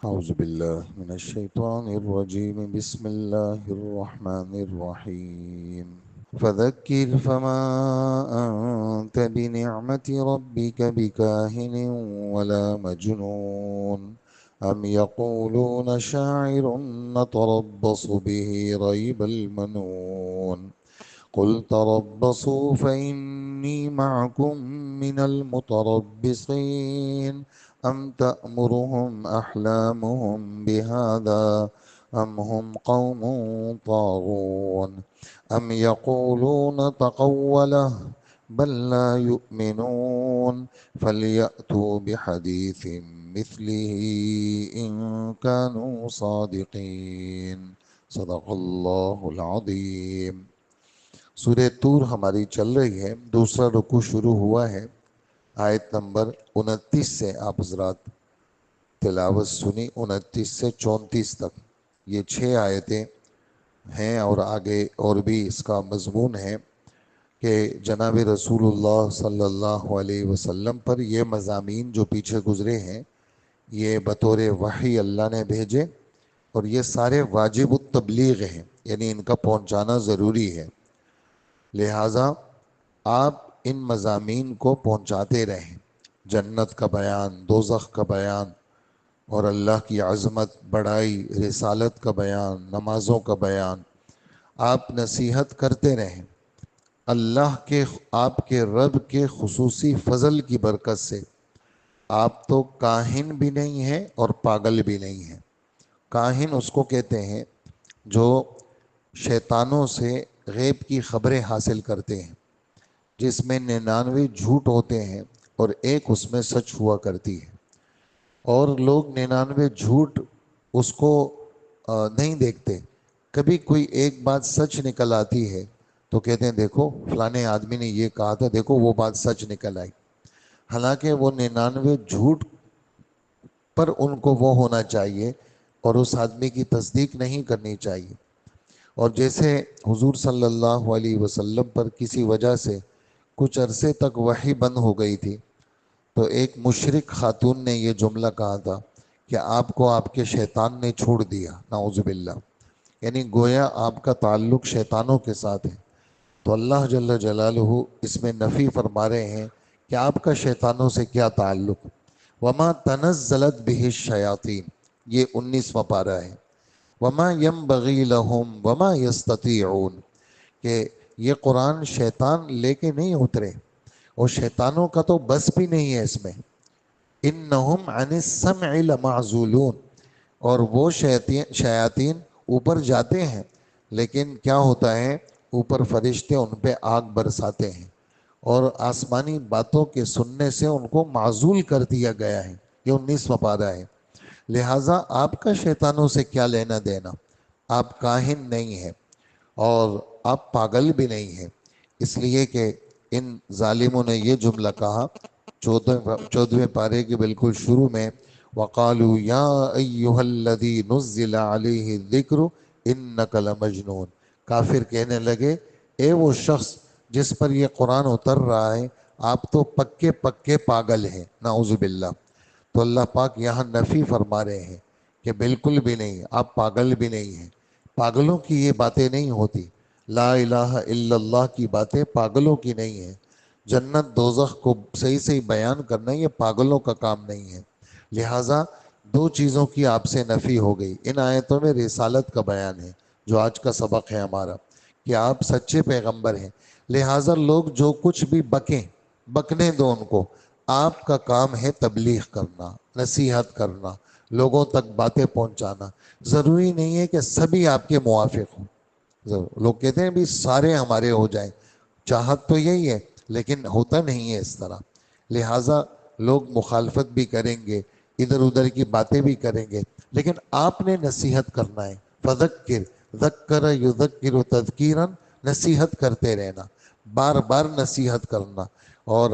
أعوذ بالله من الشيطان الرجيم. بسم الله الرحمن الرحيم. فذكر فما أنت بنعمة ربك بكاهن ولا مجنون. أم يقولون شاعر نتربص به ريب المنون. قل تربصوا فإني معكم من المتربصين. أم تأمرهم أحلامهم بهذا أم هم قوم طاغون. أم يقولون تقوله بل لا يؤمنون. فليأتوا بحديث مثله إن كانوا صادقين. صدق الله العظيم. سورہ طور ہماری چل رہی ہے، دوسرا رکوع شروع ہوا ہے۔ آیت نمبر 29 سے آپ حضرات تلاوت سنی، 29 سے 34 تک یہ 6 آیتیں ہیں، اور آگے اور بھی اس کا مضمون ہے کہ جناب رسول اللہ صلی اللہ علیہ وسلم پر یہ مضامین جو پیچھے گزرے ہیں یہ بطور وحی اللہ نے بھیجے، اور یہ سارے واجب التبلیغ ہیں، یعنی ان کا پہنچانا ضروری ہے، لہٰذا آپ ان مضامین کو پہنچاتے رہیں۔ جنت کا بیان، دوزخ کا بیان، اور اللہ کی عظمت، بڑائی، رسالت کا بیان، نمازوں کا بیان، آپ نصیحت کرتے رہیں۔ اللہ کے، آپ کے رب کے خصوصی فضل کی برکت سے آپ تو کاہن بھی نہیں ہیں اور پاگل بھی نہیں ہیں۔ کاہن اس کو کہتے ہیں جو شیطانوں سے غیب کی خبریں حاصل کرتے ہیں، جس میں 99 جھوٹ ہوتے ہیں اور ایک اس میں سچ ہوا کرتی ہے، اور لوگ 99 جھوٹ اس کو نہیں دیکھتے۔ کبھی کوئی ایک بات سچ نکل آتی ہے تو کہتے ہیں دیکھو فلانے آدمی نے یہ کہا تھا، دیکھو وہ بات سچ نکل آئی، حالانکہ وہ 99 جھوٹ پر ان کو وہ ہونا چاہیے اور اس آدمی کی تصدیق نہیں کرنی چاہیے۔ اور جیسے حضور صلی اللہ علیہ وسلم پر کسی وجہ سے کچھ عرصے تک وحی بند ہو گئی تھی، تو ایک مشرک خاتون نے یہ جملہ کہا تھا کہ آپ کو آپ کے شیطان نے چھوڑ دیا، نعوذ باللہ، یعنی گویا آپ کا تعلق شیطانوں کے ساتھ ہے۔ تو اللہ جل جلالہ اس میں نفی فرما رہے ہیں کہ آپ کا شیطانوں سے کیا تعلق۔ وما تنزلت بہ الشیاطین، یہ 19واں پارہ ہے۔ وما ينبغي لهم وما يستطيعون، کہ یہ قرآن شیطان لے کے نہیں اترے، اور شیطانوں کا تو بس بھی نہیں ہے اس میں۔ انہم عن السمع لمعزولون، اور وہ شیاطین اوپر جاتے ہیں، لیکن کیا ہوتا ہے، اوپر فرشتے ان پہ آگ برساتے ہیں، اور آسمانی باتوں کے سننے سے ان کو معزول کر دیا گیا ہے۔ یہ 19واں پارہ ہے۔ لہٰذا آپ کا شیطانوں سے کیا لینا دینا، آپ کاہن نہیں ہیں اور آپ پاگل بھی نہیں ہیں، اس لیے کہ ان ظالموں نے یہ جملہ کہا 14ویں پارے کے بالکل شروع میں، وَقَالُوا يَا أَيُّهَا الَّذِي نُزِّلَ عَلَيْهِ الذِّكْرُ إِنَّكَ لَمَجْنُونَ، کافر کہنے لگے اے وہ شخص جس پر یہ قرآن اتر رہا ہے آپ تو پکے پکے پاگل ہیں، نعوذ باللہ۔ تو اللہ پاک یہاں نفی فرما رہے ہیں کہ بالکل بھی نہیں، آپ پاگل بھی نہیں ہیں، پاگلوں کی یہ باتیں نہیں ہوتی، لا الہ الا اللہ کی باتیں پاگلوں کی نہیں ہیں، جنت دوزخ کو صحیح صحیح بیان کرنا یہ پاگلوں کا کام نہیں ہے۔ لہٰذا دو چیزوں کی آپ سے نفی ہو گئی۔ ان آیتوں میں رسالت کا بیان ہے جو آج کا سبق ہے ہمارا، کہ آپ سچے پیغمبر ہیں، لہٰذا لوگ جو کچھ بھی بکیں، بکنے دو ان کو، آپ کا کام ہے تبلیغ کرنا، نصیحت کرنا، لوگوں تک باتیں پہنچانا۔ ضروری نہیں ہے کہ سبھی آپ کے موافق ہوں، لوگ کہتے ہیں بھی سارے ہمارے ہو جائیں، چاہت تو یہی ہے لیکن ہوتا نہیں ہے اس طرح، لہٰذا لوگ مخالفت بھی کریں گے، ادھر ادھر کی باتیں بھی کریں گے، لیکن آپ نے نصیحت کرنا ہے۔ فذکر، ذکر یذکر تذکیرا، نصیحت کرتے رہنا، بار بار نصیحت کرنا۔ اور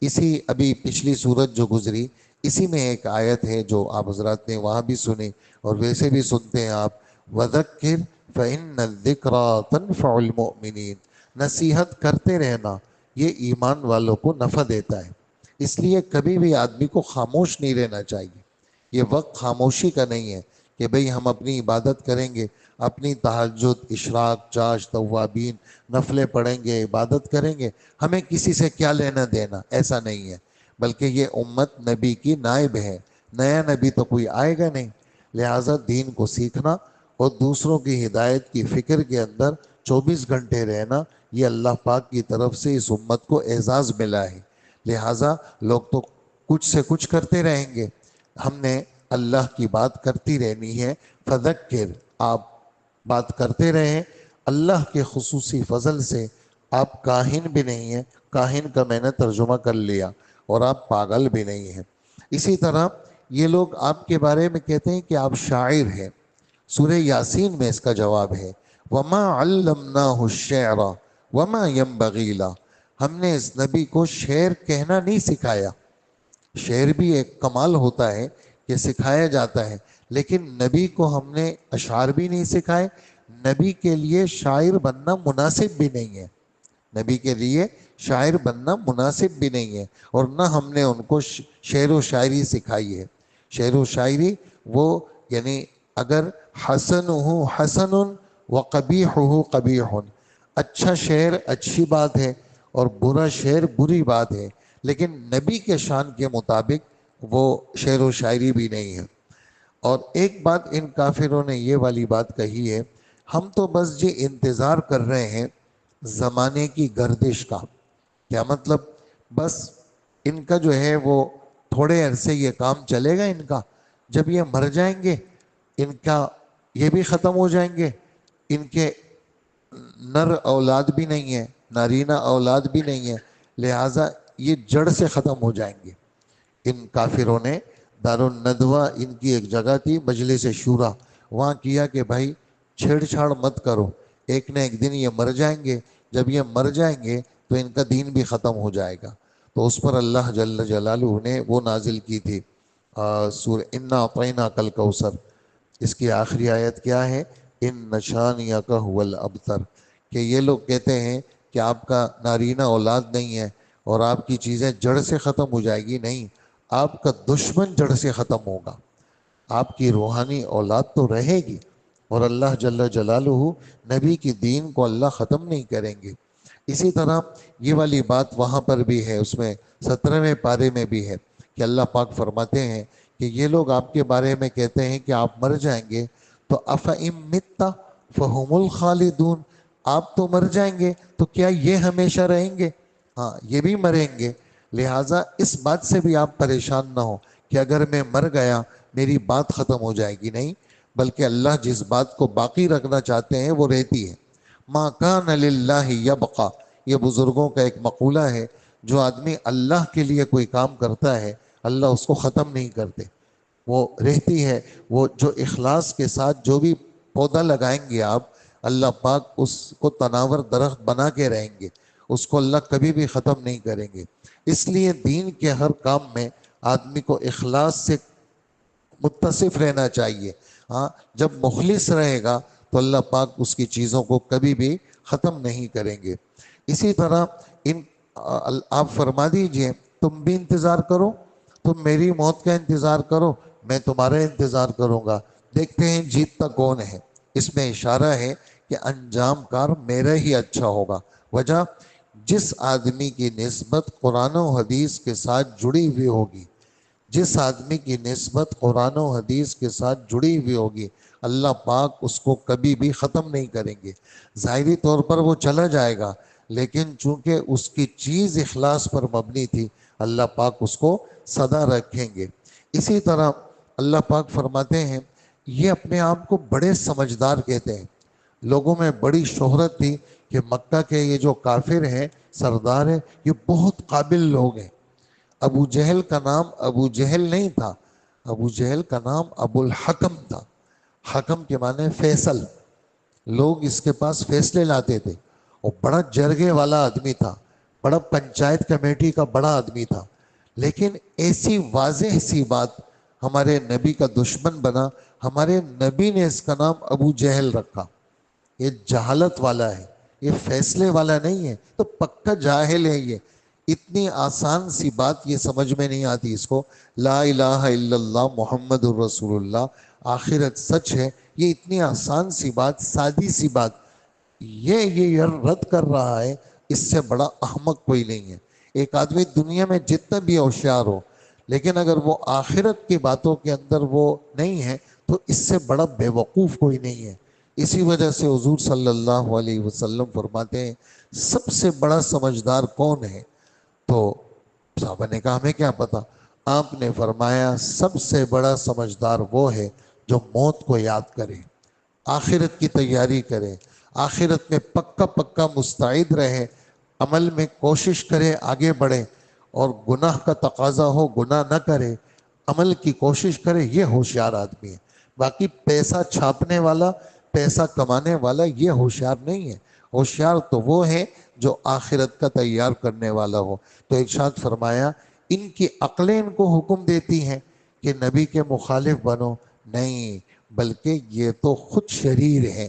اسی ابھی پچھلی سورت جو گزری اسی میں ایک آیت ہے جو آپ حضرات نے وہاں بھی سنی اور ویسے بھی سنتے ہیں آپ، وذکر فإن الذکریٰ تنفع المؤمنین، نصیحت کرتے رہنا یہ ایمان والوں کو نفع دیتا ہے، اس لیے کبھی بھی آدمی کو خاموش نہیں رہنا چاہیے۔ یہ وقت خاموشی کا نہیں ہے کہ بھئی ہم اپنی عبادت کریں گے، اپنی تہجد، اشراق، چاش، توابین، نفلیں پڑھیں گے، عبادت کریں گے، ہمیں کسی سے کیا لینا دینا، ایسا نہیں ہے۔ بلکہ یہ امت نبی کی نائب ہے، نیا نبی تو کوئی آئے گا نہیں، لہٰذا دین کو سیکھنا اور دوسروں کی ہدایت کی فکر کے اندر 24 گھنٹے رہنا، یہ اللہ پاک کی طرف سے اس امت کو اعزاز ملا ہے۔ لہٰذا لوگ تو کچھ سے کچھ کرتے رہیں گے، ہم نے اللہ کی بات کرتی رہنی ہے۔ فذکر، آپ بات کرتے رہیں، اللہ کے خصوصی فضل سے آپ کاہن بھی نہیں ہیں، کاہن کا میں نے ترجمہ کر لیا، اور آپ پاگل بھی نہیں ہیں۔ اسی طرح یہ لوگ آپ کے بارے میں کہتے ہیں کہ آپ شاعر ہیں، سورہ یاسین میں اس کا جواب ہے، وَمَا عَلَّمْنَاهُ الشِّعْرَ وَمَا يَنبَغِي لَهُ، ہم نے اس نبی کو شعر کہنا نہیں سکھایا۔ شعر بھی ایک کمال ہوتا ہے کہ سکھایا جاتا ہے، لیکن نبی کو ہم نے اشعار بھی نہیں سکھائے، نبی کے لیے شاعر بننا مناسب بھی نہیں ہے، نبی کے لیے شاعر بننا مناسب بھی نہیں ہے، اور نہ ہم نے ان کو شعر و شاعری سکھائی ہے۔ شعر و شاعری وہ یعنی اگر حسن ہو حسن و قبیح ہو قبیح، اچھا شعر اچھی بات ہے اور برا شعر بری بات ہے، لیکن نبی کے شان کے مطابق وہ شعر و شاعری بھی نہیں ہے۔ اور ایک بات ان کافروں نے یہ والی بات کہی ہے، ہم تو بس یہ انتظار کر رہے ہیں زمانے کی گردش کا۔ کیا مطلب؟ بس ان کا جو ہے وہ تھوڑے عرصے یہ کام چلے گا ان کا، جب یہ مر جائیں گے ان کا یہ بھی ختم ہو جائیں گے، ان کے نر اولاد بھی نہیں ہے، نارینہ اولاد بھی نہیں ہے، لہٰذا یہ جڑ سے ختم ہو جائیں گے۔ ان کافروں نے دارالندوہ ان کی ایک جگہ تھی، مجلس شورا، وہاں کیا کہ بھائی چھیڑ چھاڑ مت کرو، ایک نہ ایک دن یہ مر جائیں گے، جب یہ مر جائیں گے تو ان کا دین بھی ختم ہو جائے گا۔ تو اس پر اللہ جل جلالہ نے وہ نازل کی تھی سورہ انا اعطیناک الکوثر، اس کی آخری آیت کیا ہے؟ ان نشانیک هو الابتر، کہ یہ لوگ کہتے ہیں کہ آپ کا نارینہ اولاد نہیں ہے اور آپ کی چیزیں جڑ سے ختم ہو جائے گی، نہیں، آپ کا دشمن جڑ سے ختم ہوگا، آپ کی روحانی اولاد تو رہے گی، اور اللہ جل جلالہ نبی کی دین کو اللہ ختم نہیں کریں گے۔ اسی طرح یہ والی بات وہاں پر بھی ہے، اس میں 17ویں پارے میں بھی ہے کہ اللہ پاک فرماتے ہیں کہ یہ لوگ آپ کے بارے میں کہتے ہیں کہ آپ مر جائیں گے تو أَفَإِن مِتَّ فَهُمُ الْخَالِدُونَ، آپ تو مر جائیں گے تو کیا یہ ہمیشہ رہیں گے؟ ہاں، یہ بھی مریں گے۔ لہٰذا اس بات سے بھی آپ پریشان نہ ہو کہ اگر میں مر گیا میری بات ختم ہو جائے گی، نہیں، بلکہ اللہ جس بات کو باقی رکھنا چاہتے ہیں وہ رہتی ہے۔ مَا كَانَ لِلَّهِ يَبْقَى، یہ بزرگوں کا ایک مقولہ ہے، جو آدمی اللہ کے لیے کوئی کام کرتا ہے اللہ اس کو ختم نہیں کرتے، وہ رہتی ہے۔ وہ جو اخلاص کے ساتھ جو بھی پودا لگائیں گے آپ، اللہ پاک اس کو تناور درخت بنا کے رہیں گے، اس کو اللہ کبھی بھی ختم نہیں کریں گے۔ اس لیے دین کے ہر کام میں آدمی کو اخلاص سے متصف رہنا چاہیے۔ ہاں، جب مخلص رہے گا تو اللہ پاک اس کی چیزوں کو کبھی بھی ختم نہیں کریں گے۔ اسی طرح آپ فرما دیجئے تم بھی انتظار کرو، تم میری موت کا انتظار کرو، میں تمہارا انتظار کروں گا، دیکھتے ہیں جیتتا کون ہے۔ اس میں اشارہ ہے کہ انجام کار میرا ہی اچھا ہوگا۔ وجہ، جس آدمی کی نسبت قرآن و حدیث کے ساتھ جڑی ہوئی ہوگی، جس آدمی کی نسبت قرآن و حدیث کے ساتھ جڑی ہوئی ہوگی، اللہ پاک اس کو کبھی بھی ختم نہیں کریں گے۔ ظاہری طور پر وہ چلا جائے گا، لیکن چونکہ اس کی چیز اخلاص پر مبنی تھی، اللہ پاک اس کو سدا رکھیں گے۔ اسی طرح اللہ پاک فرماتے ہیں یہ اپنے آپ کو بڑے سمجھدار کہتے ہیں، لوگوں میں بڑی شہرت تھی کہ مکہ کے یہ جو کافر ہیں، سردار ہیں، یہ بہت قابل لوگ ہیں۔ ابو جہل کا نام ابو جہل نہیں تھا، ابو جہل کا نام ابو الحکم تھا، حکم کے معنی فیصل، لوگ اس کے پاس فیصلے لاتے تھے، اور بڑا جرگے والا آدمی تھا، بڑا پنچایت کمیٹی کا بڑا آدمی تھا، لیکن ایسی واضح سی بات ہمارے نبی کا دشمن بنا، ہمارے نبی نے اس کا نام ابو جہل رکھا۔ یہ جہالت والا ہے، یہ فیصلے والا نہیں ہے، تو پکا جاہل ہے یہ۔ اتنی آسان سی بات یہ سمجھ میں نہیں آتی اس کو، لا الہ الا اللہ محمد الرسول اللہ، آخرت سچ ہے، یہ اتنی آسان سی بات، سادی سی بات، یہ رد کر رہا ہے، اس سے بڑا احمق کوئی نہیں ہے۔ ایک آدمی دنیا میں جتنا بھی ہوشیار ہو، لیکن اگر وہ آخرت کی باتوں کے اندر وہ نہیں ہے تو اس سے بڑا بے وقوف کوئی نہیں ہے۔ اسی وجہ سے حضور صلی اللہ علیہ وسلم فرماتے ہیں سب سے بڑا سمجھدار کون ہے؟ تو صحابہ نے کہا ہمیں کیا پتا؟ آپ نے فرمایا سب سے بڑا سمجھدار وہ ہے جو موت کو یاد کرے، آخرت کی تیاری کرے، آخرت میں پکا پکا مستعد رہے، عمل میں کوشش کرے، آگے بڑھے، اور گناہ کا تقاضا ہو گناہ نہ کرے، عمل کی کوشش کرے، یہ ہوشیار آدمی ہے۔ باقی پیسہ چھاپنے والا، پیسہ کمانے والا یہ ہوشیار نہیں ہے۔ ہوشیار تو وہ ہے جو آخرت کا تیار کرنے والا ہو۔ تو ارشاد فرمایا ان کی عقلیں ان کو حکم دیتی ہیں کہ نبی کے مخالف بنو، نہیں، بلکہ یہ تو خود شریر ہے،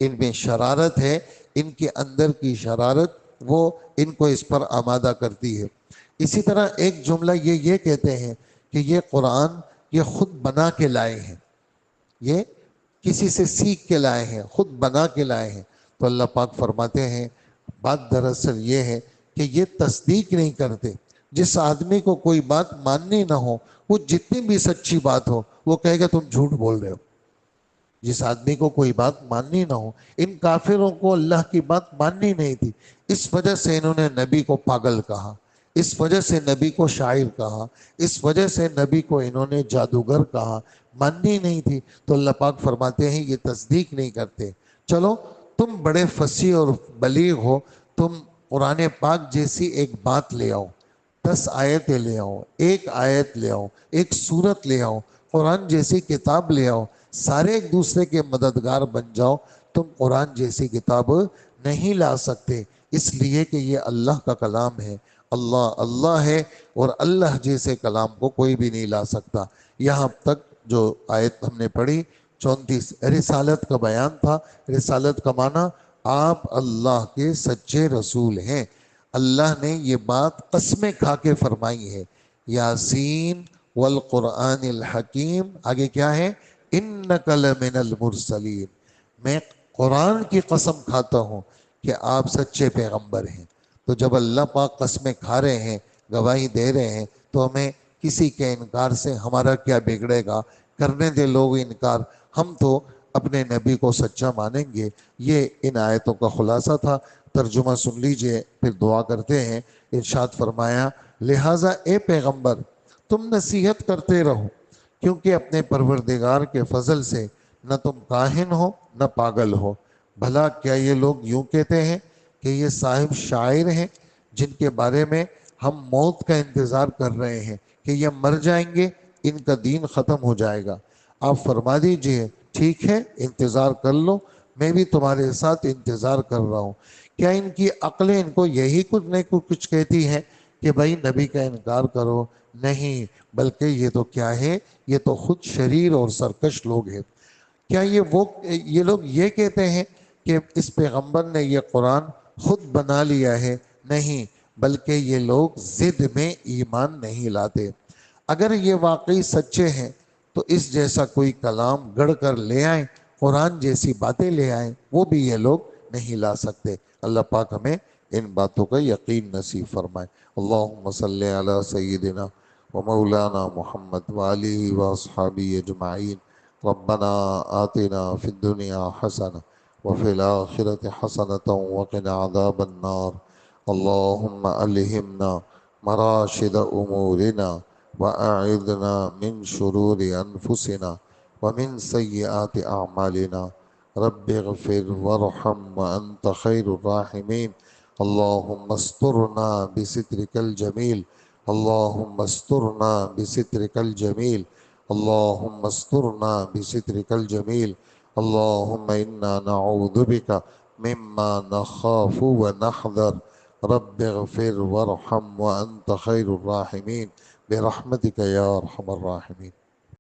ان میں شرارت ہے، ان کے اندر کی شرارت وہ ان کو اس پر آمادہ کرتی ہے۔ اسی طرح ایک جملہ یہ کہتے ہیں کہ یہ قرآن یہ خود بنا کے لائے ہیں، یہ کسی سے سیکھ کے لائے ہیں، خود بنا کے لائے ہیں۔ تو اللہ پاک فرماتے ہیں بات دراصل یہ ہے کہ یہ تصدیق نہیں کرتے۔ جس آدمی کو کوئی بات ماننی نہ ہو، وہ جتنی بھی سچی بات ہو وہ کہے گا تم جھوٹ بول رہے ہو۔ جس آدمی کو کوئی بات ماننی نہ ہو، ان کافروں کو اللہ کی بات ماننی نہیں تھی، اس وجہ سے انہوں نے نبی کو پاگل کہا، اس وجہ سے نبی کو شاعر کہا، اس وجہ سے نبی کو انہوں نے جادوگر کہا، ماننی نہیں تھی۔ تو اللہ پاک فرماتے ہیں یہ تصدیق نہیں کرتے۔ چلو تم بڑے فصیح اور بلیغ ہو، تم قرآن پاک جیسی ایک بات لے آؤ، 10 آیتیں لے آؤ، ایک آیت لے آؤ، ایک سورت لے آؤ، قرآن جیسی کتاب لے آؤ، سارے ایک دوسرے کے مددگار بن جاؤ، تم قرآن جیسی کتاب نہیں لا سکتے، اس لیے کہ یہ اللہ کا کلام ہے، اللہ اللہ ہے، اور اللہ جیسے کلام کو کوئی بھی نہیں لا سکتا۔ یہاں تک جو آیت ہم نے پڑھی 34 رسالت کا بیان تھا۔ رسالت کا معنی آپ اللہ کے سچے رسول ہیں۔ اللہ نے یہ بات قسمیں کھا کے فرمائی ہے، یاسین والقرآن الحکیم، آگے کیا ہے؟ انک لمن المرسلین، میں قرآن کی قسم کھاتا ہوں کہ آپ سچے پیغمبر ہیں۔ تو جب اللہ پاک قسمیں کھا رہے ہیں، گواہی دے رہے ہیں، تو ہمیں کسی کے انکار سے ہمارا کیا بگڑے گا؟ کرنے دے لوگ انکار، ہم تو اپنے نبی کو سچا مانیں گے۔ یہ ان آیتوں کا خلاصہ تھا۔ ترجمہ سن لیجئے پھر دعا کرتے ہیں۔ ارشاد فرمایا لہٰذا اے پیغمبر تم نصیحت کرتے رہو، کیونکہ اپنے پروردگار کے فضل سے نہ تم کاہن ہو نہ پاگل ہو۔ بھلا کیا یہ لوگ یوں کہتے ہیں کہ یہ صاحب شاعر ہیں جن کے بارے میں ہم موت کا انتظار کر رہے ہیں کہ یہ مر جائیں گے، ان کا دین ختم ہو جائے گا۔ آپ فرما دیجئے ٹھیک ہے انتظار کر لو، میں بھی تمہارے ساتھ انتظار کر رہا ہوں۔ کیا ان کی عقلیں ان کو یہی کچھ کہتی ہیں کہ بھائی نبی کا انکار کرو؟ نہیں، بلکہ یہ تو کیا ہے، یہ تو خود شریر اور سرکش لوگ ہیں۔ کیا یہ لوگ یہ کہتے ہیں کہ اس پیغمبر نے یہ قرآن خود بنا لیا ہے؟ نہیں، بلکہ یہ لوگ ضد میں ایمان نہیں لاتے۔ اگر یہ واقعی سچے ہیں تو اس جیسا کوئی کلام گڑھ کر لے آئیں، قرآن جیسی باتیں لے آئیں، وہ بھی یہ لوگ نہیں لا سکتے۔ اللہ پاک ہمیں ان باتوں کا یقین نصیب فرمائے۔ اللہم صلی علی سیدنا ومولانا محمد وآلہ واصحابہ اجمعین۔ ربنا آتنا فی الدنیا حسنہ وفی الآخرۃ حسنۃ وقنا عذاب النار۔ اللہم الہمنا مراشد امورنا وأعذنا من شرور أنفسنا ومن سيئات أعمالنا۔ رب اغفر وارحم وأنت خير الراحمين۔ اللهم استرنا بسترك الجميل، اللهم استرنا بسترك الجميل، اللهم استرنا بسترك الجميل۔ اللهم إنا نعوذ بك مما نخاف ونحذر۔ رب اغفر وارحم وأنت خير الراحمين برحمتك يا أرحم الراحمين۔